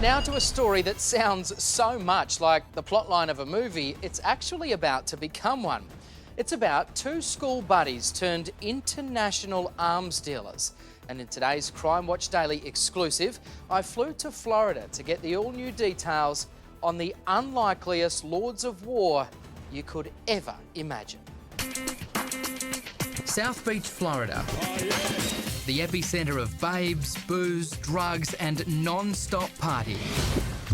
Now to a story that sounds so much like the plotline of a movie, it's actually about to become one. It's about two school buddies turned international arms dealers. And in today's Crime Watch Daily exclusive, I flew to Florida to get the all-new details on the unlikeliest lords of war you could ever imagine. South Beach, Florida. The epicentre of babes, booze, drugs and non-stop partying.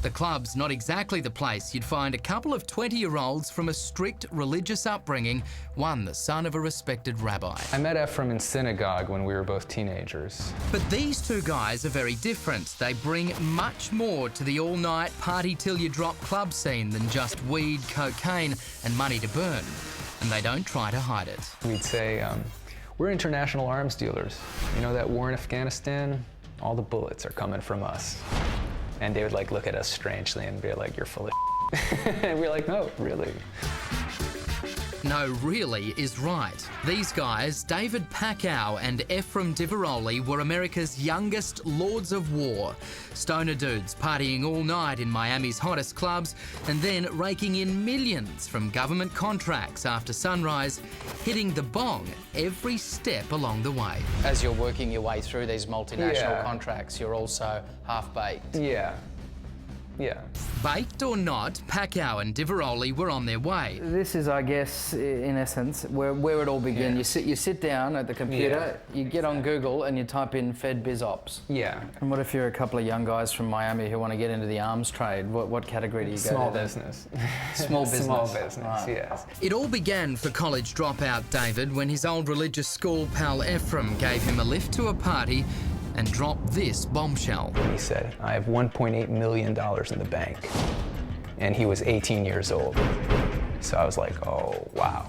The club's not exactly the place you'd find a couple of 20-year-olds from a strict religious upbringing, one the son of a respected rabbi. I met Ephraim in synagogue when we were both teenagers. But these two guys are very different. They bring much more to the all-night party-till-you-drop club scene than just weed, cocaine and money to burn. And they don't try to hide it. We'd say, we're international arms dealers. You know that war in Afghanistan? All the bullets are coming from us. And they would look at us strangely and be like, you're full of shit. And we're like, no, really. No, really is right. These guys, David Packow and Ephraim Diveroli, were America's youngest lords of war. Stoner dudes partying all night in Miami's hottest clubs and then raking in millions from government contracts after sunrise, hitting the bong every step along the way. As you're working your way through these multinational contracts, you're also half-baked. Yeah. Baked or not, Packow and Diveroli were on their way. This is, I guess, in essence, where it all began. Yeah. You sit down at the computer, you get on Google and you type in Fed Biz Ops. Yeah. And what if you're a couple of young guys from Miami who want to get into the arms trade? What category do you go to? Small business. Small business. Small business, right. Yes. It all began for college dropout David when his old religious school pal Ephraim gave him a lift to a party and dropped this bombshell. He said, I have $1.8 million in the bank. And he was 18 years old. So I was like, oh, wow.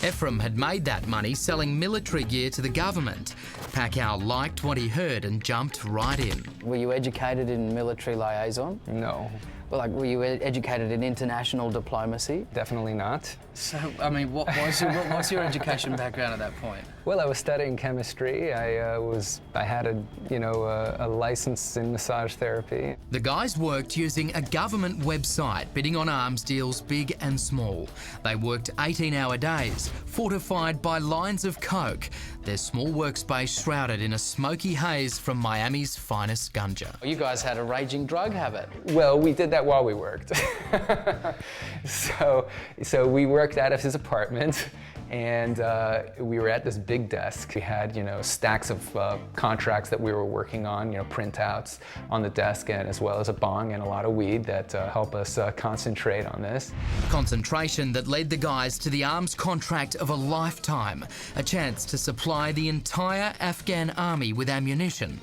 Ephraim had made that money selling military gear to the government. Packow liked what he heard and jumped right in. Were you educated in military liaison? No. Well, were you educated in international diplomacy? Definitely not. So, I mean, what's your education background at that point? Well, I was studying chemistry. I had a license in massage therapy. The guys worked using a government website, bidding on arms deals big and small. They worked 18-hour days, fortified by lines of coke, their small workspace shrouded in a smoky haze from Miami's finest ganja. You guys had a raging drug habit. Well, we did that while we worked. So we worked out of his apartment, and we were at this big desk. We had, stacks of contracts that we were working on, printouts on the desk, and as well as a bong and a lot of weed that help us concentrate on this. Concentration that led the guys to the arms contract of a lifetime, a chance to supply the entire Afghan army with ammunition.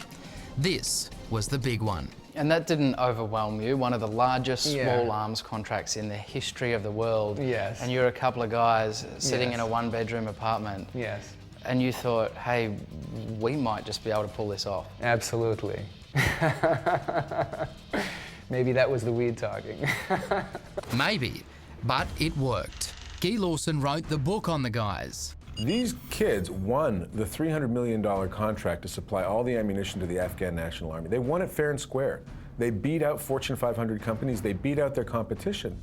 This was the big one. And that didn't overwhelm you, one of the largest small arms contracts in the history of the world. Yes. And you're a couple of guys sitting in a one-bedroom apartment. Yes. And you thought, hey, we might just be able to pull this off. Absolutely. Maybe that was the weed talking. Maybe, but it worked. Guy Lawson wrote the book on the guys. These kids won the $300 million contract to supply all the ammunition to the Afghan National Army. They won it fair and square. They beat out Fortune 500 companies. They beat out their competition.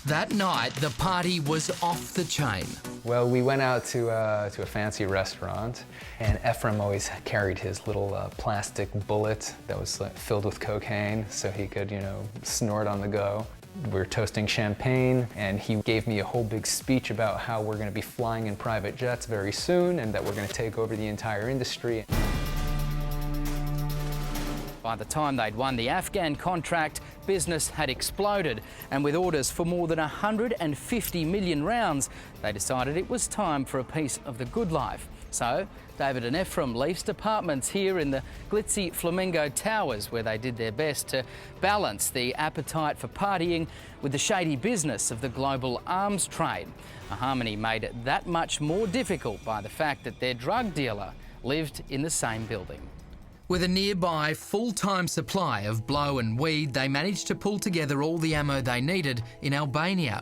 That night, the party was off the chain. Well, we went out to a fancy restaurant, and Ephraim always carried his little plastic bullet that was filled with cocaine so he could, snort on the go. We were toasting champagne, and he gave me a whole big speech about how we're going to be flying in private jets very soon and that we're going to take over the entire industry. By the time they'd won the Afghan contract, business had exploded, and with orders for more than 150 million rounds, they decided it was time for a piece of the good life. So, David and Ephraim leased apartments here in the glitzy Flamingo Towers, where they did their best to balance the appetite for partying with the shady business of the global arms trade. A harmony made it that much more difficult by the fact that their drug dealer lived in the same building. With a nearby full-time supply of blow and weed, they managed to pull together all the ammo they needed in Albania.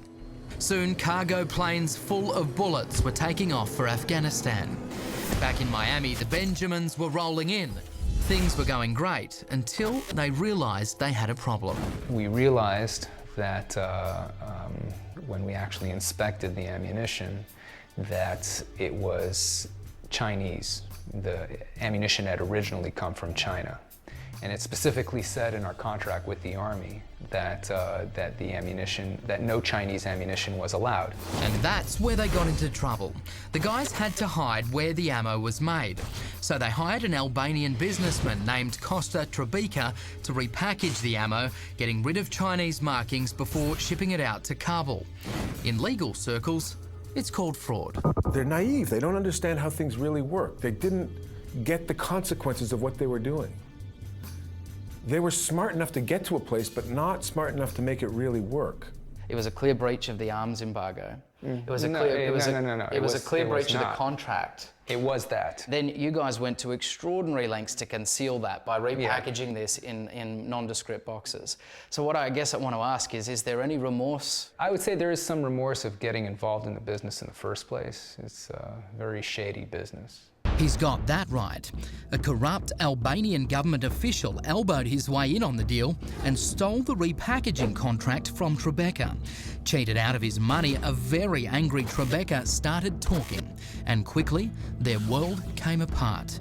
Soon, cargo planes full of bullets were taking off for Afghanistan. Back in Miami, the Benjamins were rolling in. Things were going great until they realised they had a problem. We realized that when we actually inspected the ammunition, that it was Chinese. The ammunition had originally come from China. And it specifically said in our contract with the Army that that no Chinese ammunition was allowed. And that's where they got into trouble. The guys had to hide where the ammo was made. So they hired an Albanian businessman named Costa Trebica to repackage the ammo, getting rid of Chinese markings before shipping it out to Kabul. In legal circles, it's called fraud. They're naive. They don't understand how things really work. They didn't get the consequences of what they were doing. They were smart enough to get to a place, but not smart enough to make it really work. It was a clear breach of the arms embargo. It was a No, clear, it was no, a, no, no, It was a clear it was breach of the not. contract. It was that. Then you guys went to extraordinary lengths to conceal that by repackaging this in nondescript boxes. So what I guess I want to ask is there any remorse? I would say there is some remorse of getting involved in the business in the first place. It's a very shady business. He's got that right. A corrupt Albanian government official elbowed his way in on the deal and stole the repackaging contract from Trebica. Cheated out of his money, a very angry Trebica started talking, and quickly their world came apart.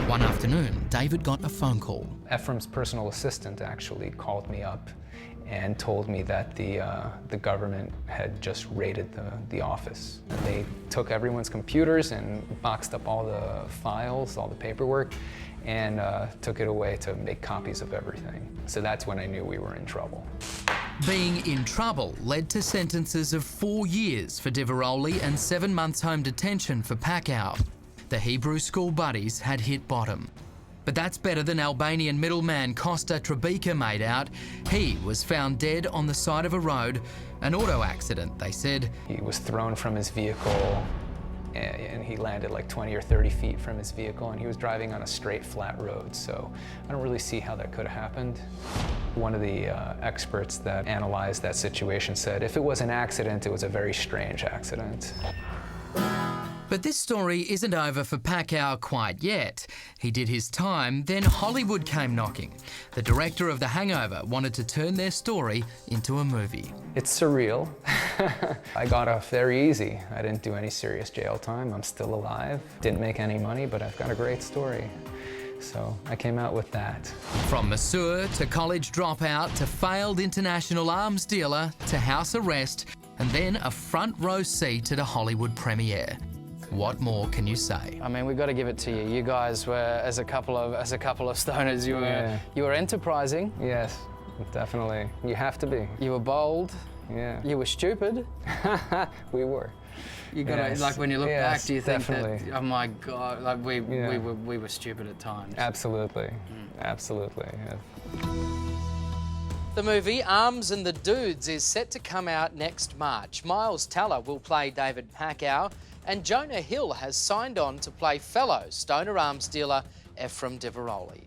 One afternoon, David got a phone call. Ephraim's personal assistant actually called me up and told me that the government had just raided the office. And they took everyone's computers and boxed up all the files, all the paperwork, and took it away to make copies of everything. So that's when I knew we were in trouble. Being in trouble led to sentences of 4 years for Diveroli and 7 months home detention for Pacau. The Hebrew school buddies had hit bottom. But that's better than Albanian middleman Costa Trebica made out. He was found dead on the side of a road. An auto accident, they said. He was thrown from his vehicle and he landed like 20 or 30 feet from his vehicle, and he was driving on a straight, flat road. So I don't really see how that could have happened. One of the experts that analyzed that situation said if it was an accident, it was a very strange accident. But this story isn't over for Pacau quite yet. He did his time, then Hollywood came knocking. The director of The Hangover wanted to turn their story into a movie. It's surreal. I got off very easy. I didn't do any serious jail time. I'm still alive. Didn't make any money, but I've got a great story. So I came out with that. From masseur to college dropout to failed international arms dealer to house arrest, and then a front row seat at a Hollywood premiere. What more can you say? I mean, we've got to give it to you. You guys were, as a couple of stoners, you were enterprising. Yes, definitely. You have to be. You were bold. Yeah. You were stupid. We were. You got to, like, when you look back, do you think definitely. that, oh my God, like we were stupid at times? Absolutely. Absolutely. The movie Arms and the Dudes is set to come out next March. Miles Teller will play David Pacau, and Jonah Hill has signed on to play fellow stoner arms dealer Ephraim Diveroli.